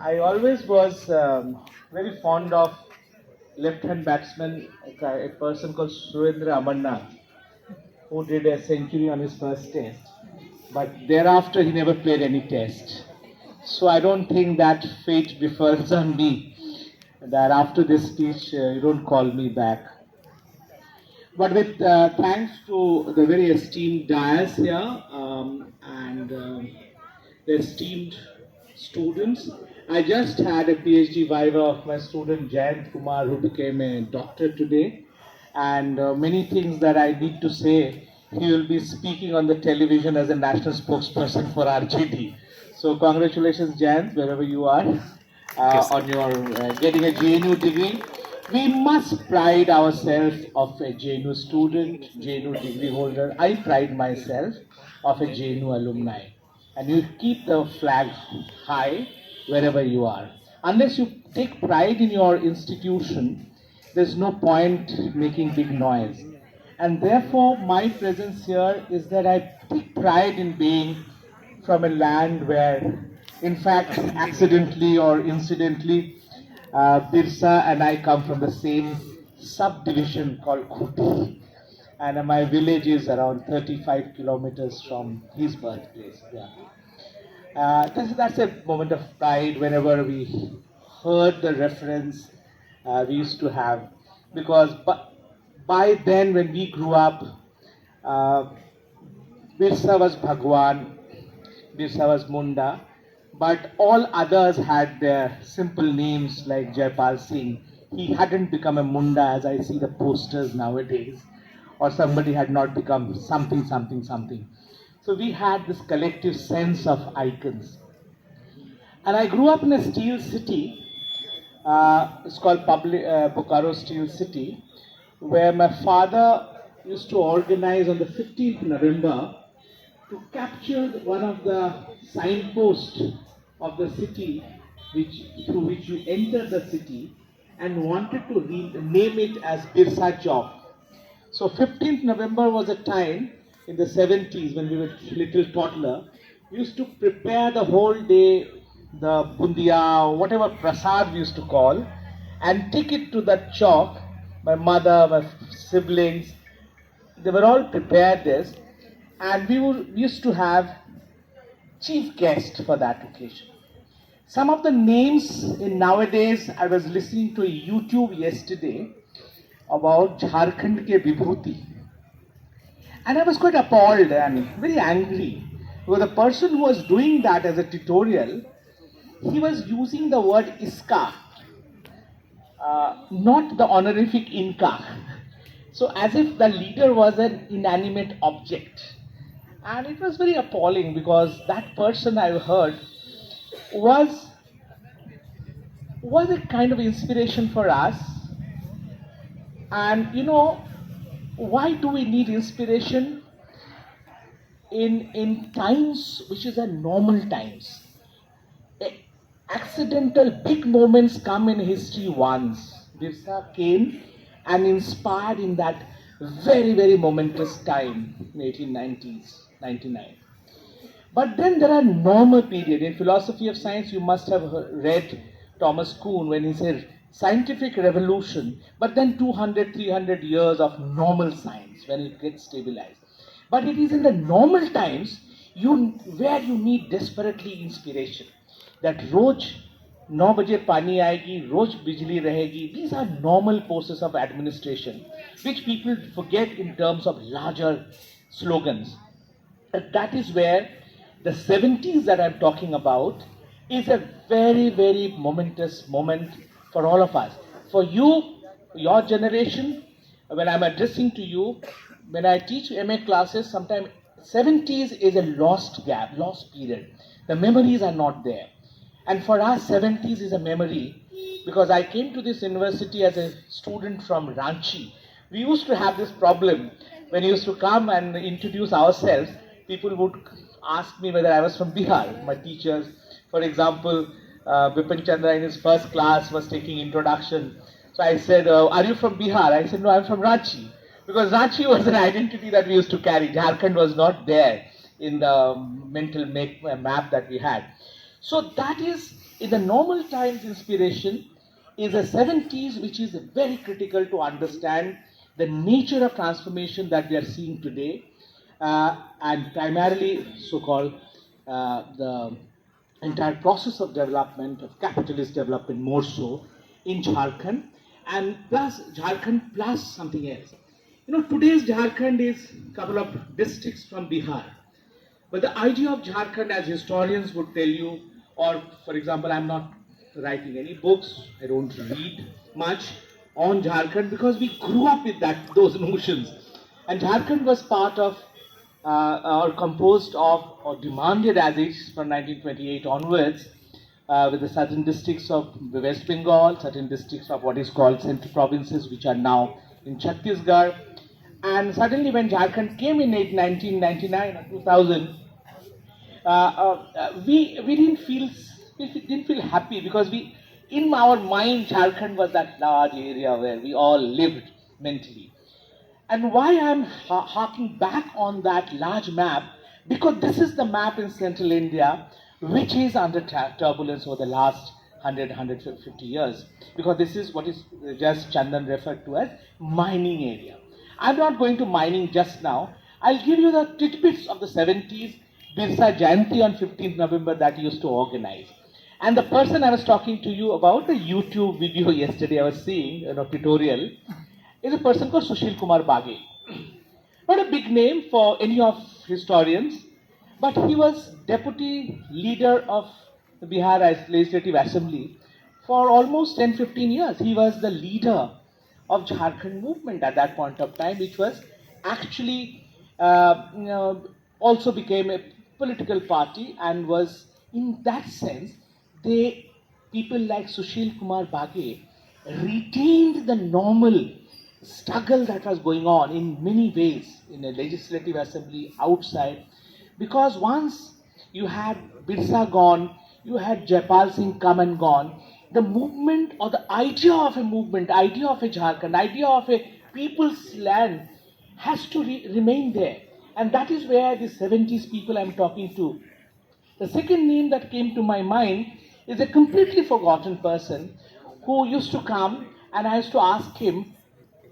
I always was very fond of left-hand batsman, a person called Surendra Amarnath, who did a century on his first test. But thereafter, he never played any test. So I don't think that fate befalls on me, that after this speech, you don't call me back. But with thanks to the very esteemed dais here and the esteemed students. I just had a PhD viva of my student Jayant Kumar, who became a doctor today, and many things that I need to say. He will be speaking on the television as a national spokesperson for RJD. So congratulations, Jayant, wherever you are, on your getting a JNU degree. We must pride ourselves of a JNU student, JNU degree holder. I pride myself of a JNU alumni. And you keep the flag high wherever you are. Unless you take pride in your institution, there's no point making big noise. And therefore, my presence here is that I take pride in being from a land where, in fact, accidentally or incidentally, Birsa and I come from the same subdivision called Kuti. And my village is around 35 kilometers from his birthplace. Yeah. That's a moment of pride whenever we heard the reference we used to have. Because by then, when we grew up, Birsa was Bhagwan, Birsa was Munda, but all others had their simple names like Jaipal Singh. He hadn't become a Munda as I see the posters nowadays, or somebody had not become something, something, something. So we had this collective sense of icons. And I grew up in a steel city, it's called Bokaro Steel City, where my father used to organize on the 15th November to capture one of the signposts of the city through which you enter the city, and wanted to name it as Birsa Chowk. So 15th November was a time in the 70s when we were little toddler. We used to prepare the whole day, the bundia, whatever prasad we used to call, and take it to that chowk. My mother, my siblings, they were all prepared this, and we used to have chief guest for that occasion. Some of the names in nowadays, I was listening to a YouTube yesterday about Jharkhand ke Vibhuti. And I was quite appalled and very angry, because the person who was doing that as a tutorial, he was using the word Iska, not the honorific Inca. So as if the leader was an inanimate object. And it was very appalling, because that person I heard was a kind of inspiration for us. And you know, why do we need inspiration in times which is a normal times? Accidental big moments come in history once. Birsa came and inspired in that very, very momentous time in 1890s, 99. But then there are normal periods. In philosophy of science, you must have read Thomas Kuhn when he said scientific revolution, but then 200, 300 years of normal science when it gets stabilized. But it is in the normal times where you need desperately inspiration. That roj 9 baje pani aayegi, roj bijli rahegi. These are normal process of administration, which people forget in terms of larger slogans. That is where the 70s that I'm talking about is a very, very momentous moment for all of us. For you, your generation, when I'm addressing to you, when I teach MA classes, sometimes 70s is a lost gap, lost period. The memories are not there. And for us, 70s is a memory, because I came to this university as a student from Ranchi. We used to have this problem. When we used to come and introduce ourselves, people would ask me whether I was from Bihar. My teachers, for example, Bipin Chandra in his first class was taking introduction. So I said, are you from Bihar? I said, no, I'm from Ranchi. Because Ranchi was an identity that we used to carry. Jharkhand was not there in the mental map that we had. So that is In the normal times inspiration is the 70s, which is very critical to understand the nature of transformation that we are seeing today, and primarily so-called the entire process of development, of capitalist development more so, in Jharkhand, and plus Jharkhand plus something else. Today's Jharkhand is a couple of districts from Bihar. But the idea of Jharkhand, as historians would tell you, or for example, I'm not writing any books, I don't read much on Jharkhand because we grew up with those notions. And Jharkhand was part of, or composed of, or demanded as is from 1928 onwards, with the certain districts of the West Bengal, certain districts of what is called central provinces, which are now in Chhattisgarh. And suddenly when Jharkhand came in 1999 or 2000, we didn't feel happy because in our mind, Jharkhand was that large area where we all lived mentally. And why I'm harking back on that large map, because this is the map in central India which is under turbulence over the last 150 years, because this is what is just Chandan referred to as mining area. I'm not going to mining just now. I'll give you the tidbits of the 70s Birsa Jayanti on 15th November that used to organize. And the person I was talking to you about, the YouTube video yesterday I was seeing, tutorial, is a person called Sushil Kumar Bage. Not a big name for any of historians, but he was deputy leader of the Bihar Legislative Assembly for almost 10-15 years. He was the leader of Jharkhand movement at that point of time, which was actually also became a political party, and was in that sense, people like Sushil Kumar Bage retained the normal struggle that was going on in many ways in a legislative assembly outside, because once you had Birsa gone, you had Jaipal Singh come and gone, the movement or the idea of a movement, idea of a Jharkhand, idea of a people's land has to remain there. And that is where the 70s people I'm talking to. The second name that came to my mind is a completely forgotten person who used to come, and I used to ask him,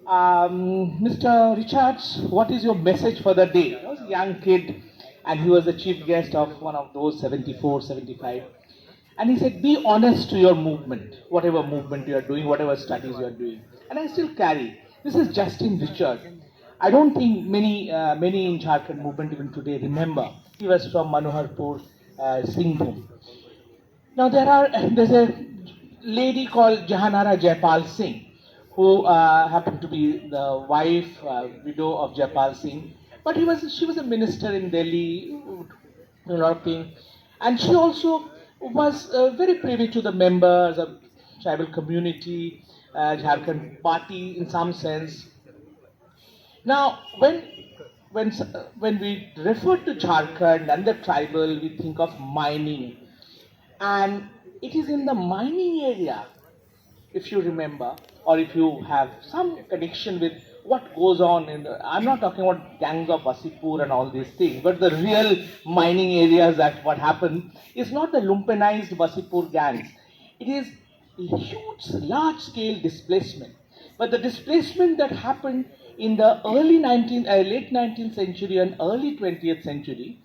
Mr. Richards, what is your message for the day? I was a young kid, and he was the chief guest of one of those 74, 75. And he said, be honest to your movement, whatever movement you are doing, whatever studies you are doing. And I still carry. This is Justin Richard. I don't think many in Jharkhand movement even today remember. He was from Manoharpur, Singhbhum. Now there's a lady called Jahanara Jaipal Singh, who happened to be the wife, widow of Jaipal Singh. But she was a minister in Delhi, a lot of things. And she also was very privy to the members of tribal community, Jharkhand party in some sense. Now, when we refer to Jharkhand and the tribal, we think of mining, and it is in the mining area, if you remember, or if you have some connection with what goes on I'm not talking about gangs of Wasipur and all these things, but the real mining areas, that what happened is not the lumpenized Wasipur gangs. It is huge, large-scale displacement. But the displacement that happened in the late 19th century and early 20th century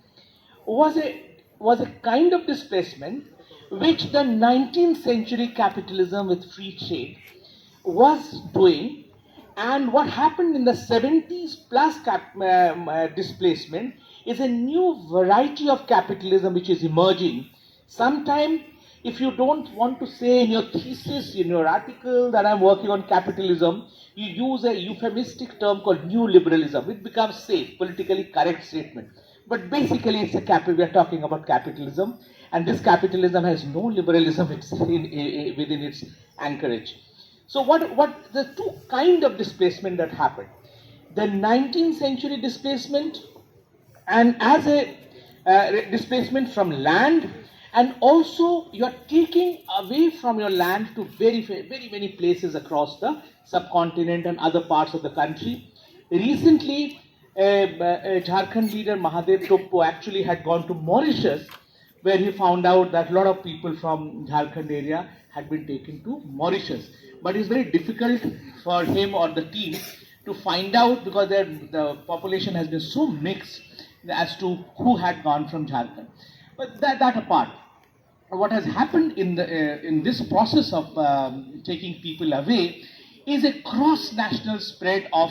was a kind of displacement which the 19th century capitalism with free trade was doing. And what happened in the 70s plus displacement is a new variety of capitalism which is emerging. Sometimes, if you don't want to say in your thesis, in your article that I'm working on capitalism, you use a euphemistic term called new liberalism. It becomes safe, politically correct statement. But basically, we are talking about capitalism, and this capitalism has no liberalism within its anchorage. So what the two kind of displacement that happened? The 19th century displacement, and as a displacement from land, and also you are taking away from your land to very many places across the subcontinent and other parts of the country. Recently, Jharkhand leader Mahadev Toppo actually had gone to Mauritius where he found out that a lot of people from Jharkhand area had been taken to Mauritius. But it's very difficult for him or the team to find out because the population has been so mixed as to who had gone from Jharkhand. But that apart, what has happened in this process of taking people away is a cross-national spread of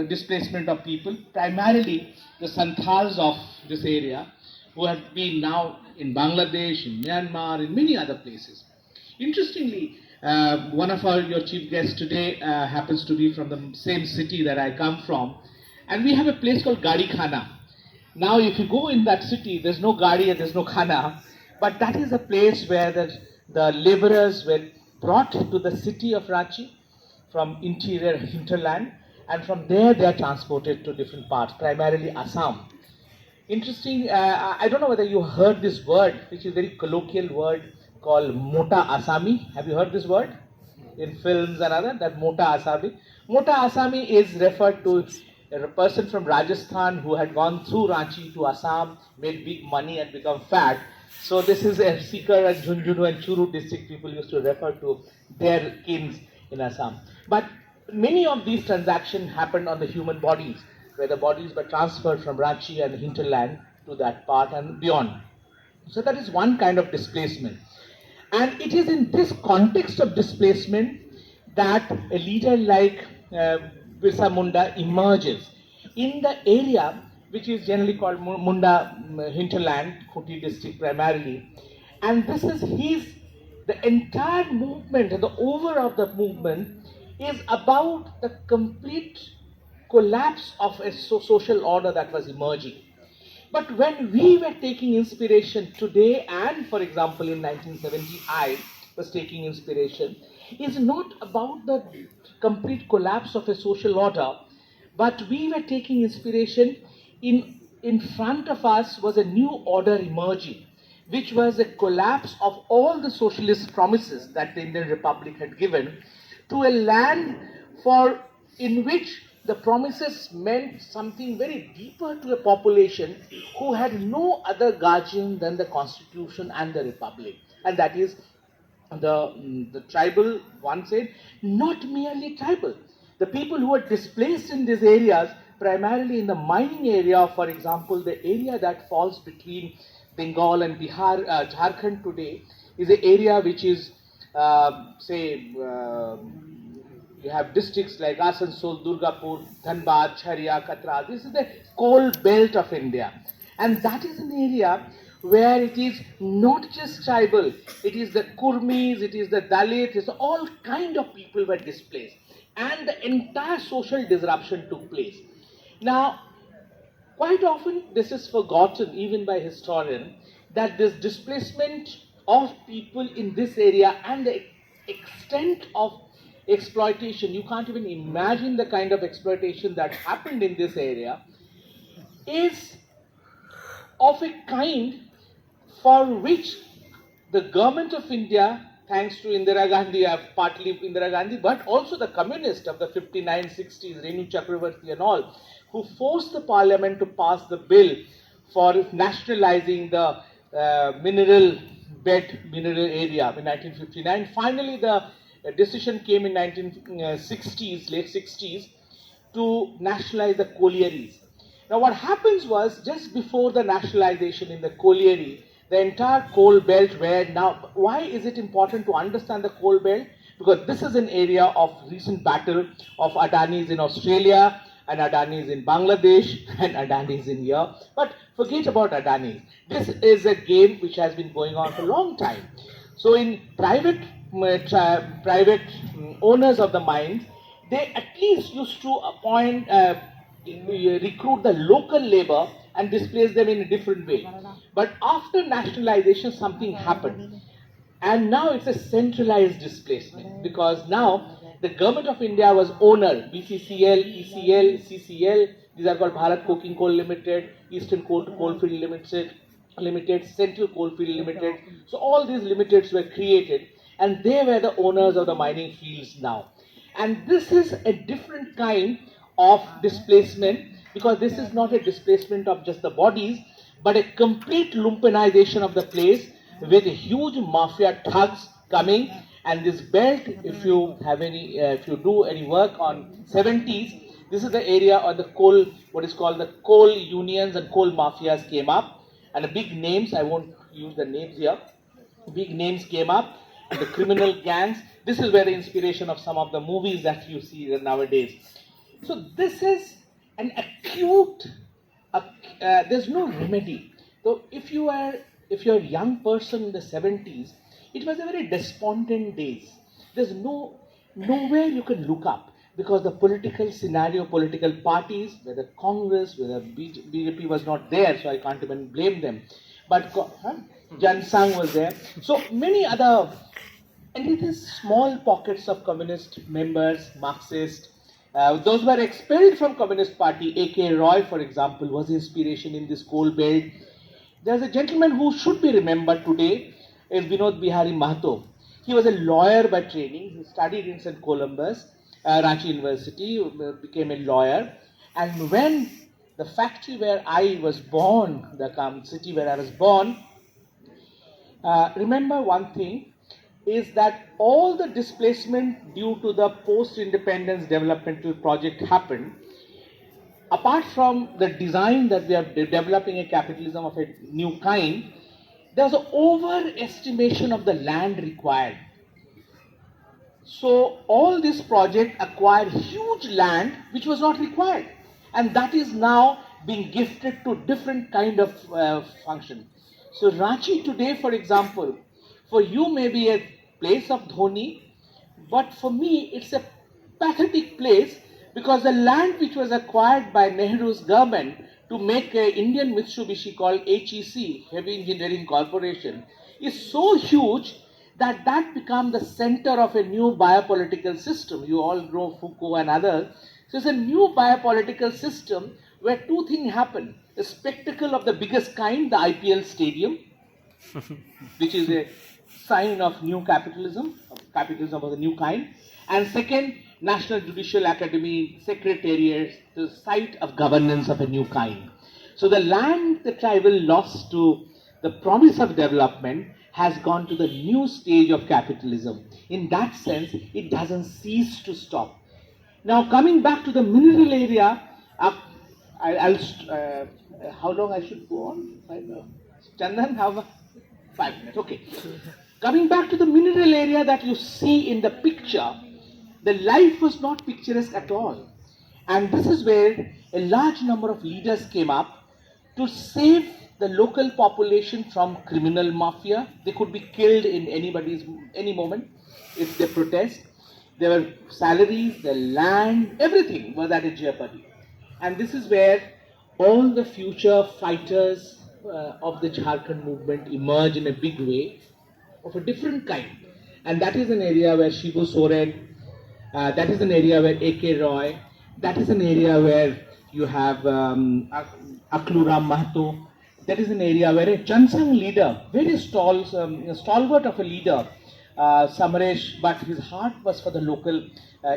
displacement of people, primarily the Santals of this area, who have been now in Bangladesh, in Myanmar, in many other places. Interestingly, one of your chief guests today happens to be from the same city that I come from, and we have a place called Gadi Khana. Now, if you go in that city, there's no Gadi and there's no Khana, but that is a place where the laborers were brought to the city of Ranchi from interior hinterland, and from there they are transported to different parts, primarily Assam. Interesting, I don't know whether you heard this word, which is a very colloquial word called Mota Asami. Have you heard this word? In films and other, that Mota Asami. Mota Asami is referred to a person from Rajasthan who had gone through Ranchi to Assam, made big money and become fat. So this is a Sikar and Jhunjhunu and Churu district people used to refer to their kings in Assam. But many of these transactions happened on the human bodies, where the bodies were transferred from Ranchi and hinterland to that part and beyond. So that is one kind of displacement. And it is in this context of displacement that a leader like Birsa Munda emerges in the area which is generally called Munda hinterland, Khuti district primarily. And this is the entire movement, and the over of the movement is about the complete collapse of a social order that was emerging. But when we were taking inspiration today, and for example in 1970 I was taking inspiration, is not about the complete collapse of a social order, but we were taking inspiration in front of us was a new order emerging, which was a collapse of all the socialist promises that the Indian Republic had given to a land in which the promises meant something very deeper to a population who had no other guardian than the Constitution and the Republic. And that is the tribal, one said, not merely tribal. The people who were displaced in these areas, primarily in the mining area, for example, the area that falls between Bengal and Bihar, Jharkhand today, is an area which is, you have districts like Asansol, Durgapur, Dhanbad, Chharia, Katra. This is the coal belt of India. And that is an area where it is not just tribal, it is the Kurmis, it is the Dalit, it's all kind of people were displaced. And the entire social disruption took place. Now, quite often this is forgotten even by historians, that this displacement of people in this area and the extent of exploitation, you can't even imagine the kind of exploitation that happened in this area, is of a kind for which the government of India, thanks to Indira Gandhi, partly Indira Gandhi, but also the communists of the 59-60s, Renu Chakravarti and all, who forced the parliament to pass the bill for nationalizing the mineral area in 1959. Finally, the decision came in 1960s, late 60s, to nationalize the collieries. Now what happens was, just before the nationalization in the colliery, the entire coal belt where now, why is it important to understand the coal belt? Because this is an area of recent battle of Adanis in Australia, and Adanis in Bangladesh, and Adanis in here. But forget about Adanis. This is a game which has been going on for a long time. So in private owners of the mines, they at least used to appoint, recruit the local labor and displace them in a different way. But after nationalization, something happened. And now it's a centralized displacement, because now the government of India was owner, BCCL, ECL, CCL, these are called Bharat Coking Coal Limited, Eastern Coalfield Limited, Central Coalfield Limited. So all these limiteds were created, and they were the owners of the mining fields now. And this is a different kind of displacement, because this is not a displacement of just the bodies, but a complete lumpenization of the place with huge mafia thugs coming. And this belt, if you have any, if you do any work on 70s, this is the area or the coal, what is called the coal unions and coal mafias came up, and the big names, I won't use the names here, big names came up, and the criminal gangs. This is where the inspiration of some of the movies that you see nowadays. So this is an acute, there's no remedy. So if you're a young person in the 70s, it was a very despondent days. There's nowhere you can look up, because the political scenario, political parties, whether Congress, whether BJP was not there, so I can't even blame them. But Jansang was there. So many other, and it is small pockets of communist members, Marxist. Those were expelled from Communist Party. A.K. Roy, for example, was inspiration in this coal belt. There's a gentleman who should be remembered today, is Vinod Bihari Mahato. He was a lawyer by training. He studied in St. Columbus, Ranchi University, became a lawyer. And when the factory where I was born, the city where I was born, remember one thing, is that all the displacement due to the post-independence developmental project happened. Apart from the design that we are developing a capitalism of a new kind, there was an overestimation of the land required. So all this project acquired huge land which was not required, and that is now being gifted to different kind of function. So Ranchi today, for example, for you may be a place of Dhoni, but for me it's a pathetic place, because the land which was acquired by Nehru's government to make an Indian Mitsubishi called HEC, Heavy Engineering Corporation, is so huge that that became the center of a new biopolitical system. You all know Foucault and others. So it's a new biopolitical system where two things happen. A spectacle of the biggest kind, the IPL stadium, which is a sign of new capitalism of a new kind. And second, National Judicial Academy, Secretariat, the site of governance of a new kind. So the land the tribal lost to the promise of development has gone to the new stage of capitalism. In that sense, it doesn't cease to stop. Now coming back to the mineral area, how long I should go on? Chandan, how much? 5 minutes, okay. Coming back to the mineral area that you see in the picture, the life was not picturesque at all. And this is where a large number of leaders came up to save the local population from criminal mafia. They could be killed in any moment if they protest. There were salaries, the land, everything was at a jeopardy. And this is where all the future fighters of the Jharkhand movement emerge in a big way, of a different kind. And that is an area where Shibu Soren, that is an area where A.K. Roy, that is an area where you have Akluram Mahato, that is an area where a Chansang leader, very stalwart of a leader, Samaresh, but his heart was for the local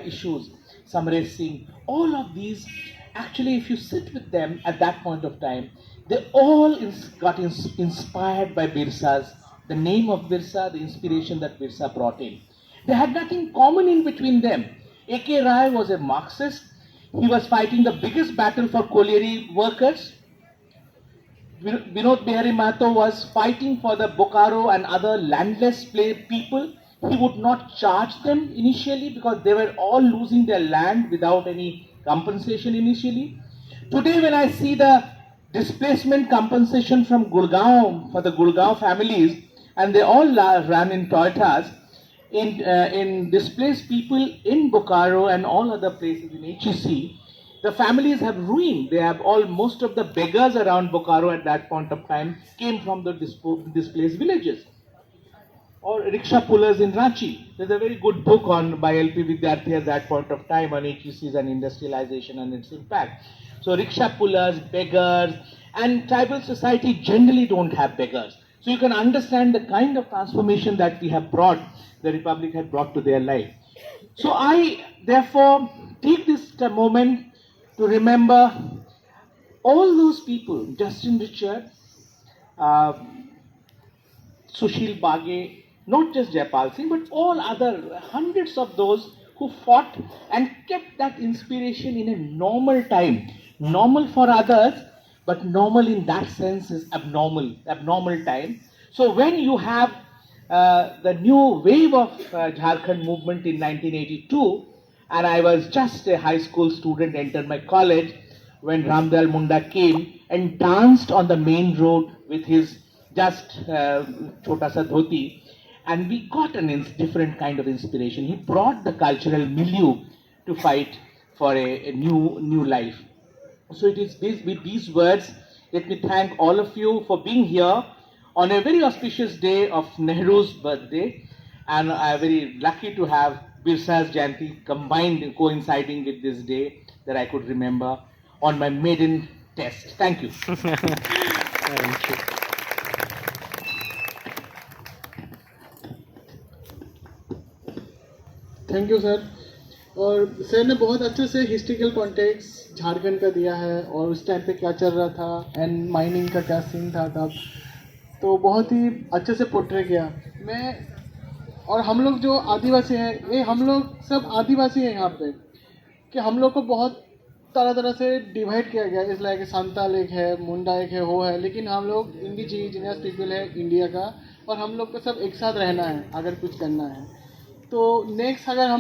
issues, Samaresh Singh. All of these, actually, if you sit with them at that point of time, they all got inspired by Birsa's, the name of Birsa, the inspiration that Birsa brought in. They had nothing common in between them. A.K. Rai was a Marxist. He was fighting the biggest battle for colliery workers. Vinod Bihari Mahato was fighting for the Bokaro and other landless people. He would not charge them initially because they were all losing their land without any compensation initially. Today when I see the displacement compensation from Gurgaon for the Gurgaon families, and they all ran in Toyotas, in displaced people in Bokaro and all other places in HEC, the families have ruined. They have most of the beggars around Bokaro at that point of time came from the displaced villages. Or rickshaw pullers in Ranchi. There's a very good book by L.P. Vidyarthi at that point of time on HECs and industrialization and its impact. So rickshaw pullers, beggars, and tribal society generally don't have beggars. So you can understand the kind of transformation that we have brought, the Republic had brought to their life. So I therefore take this moment to remember all those people, Justin Richard, uh, Sushil Bage, not just Jaipal Singh, but all other hundreds of those who fought and kept that inspiration in a normal time. Normal for others, but normal in that sense is abnormal time. So when you have the new wave of Jharkhand movement in 1982, and I was just a high school student, entered my college, when Ramdal Munda came and danced on the main road with his just chota sa dhoti, and we got different kind of inspiration. He brought the cultural milieu to fight for a new life. So it is with these words, let me thank all of you for being here on a very auspicious day of Nehru's birthday, and I am very lucky to have Birsa's Jayanti combined, coinciding with this day that I could remember on my maiden test. Thank you. Thank you. Thank you sir. और sir ने बहुत अच्छे से historical context Jharkhand का दिया है और उस टाइम पे क्या चल रहा था एंड माइनिंग का क्या सीन था तब, तो बहुत ही अच्छे से पोर्ट्रे किया। मैं और हम लोग जो आदिवासी हैं, ये हम लोग सब आदिवासी हैं यहाँ पे, कि हम लोग को बहुत तरह तरह से डिवाइड किया गया। इस लाइक संताल एक है, मुंडा एक है, वो है, लेकिन हम लोग इंडिजिनियस पीपल है इंडिया का, और हम लोग को सब एक साथ रहना है अगर कुछ करना है। तो नेक्स्ट अगर हम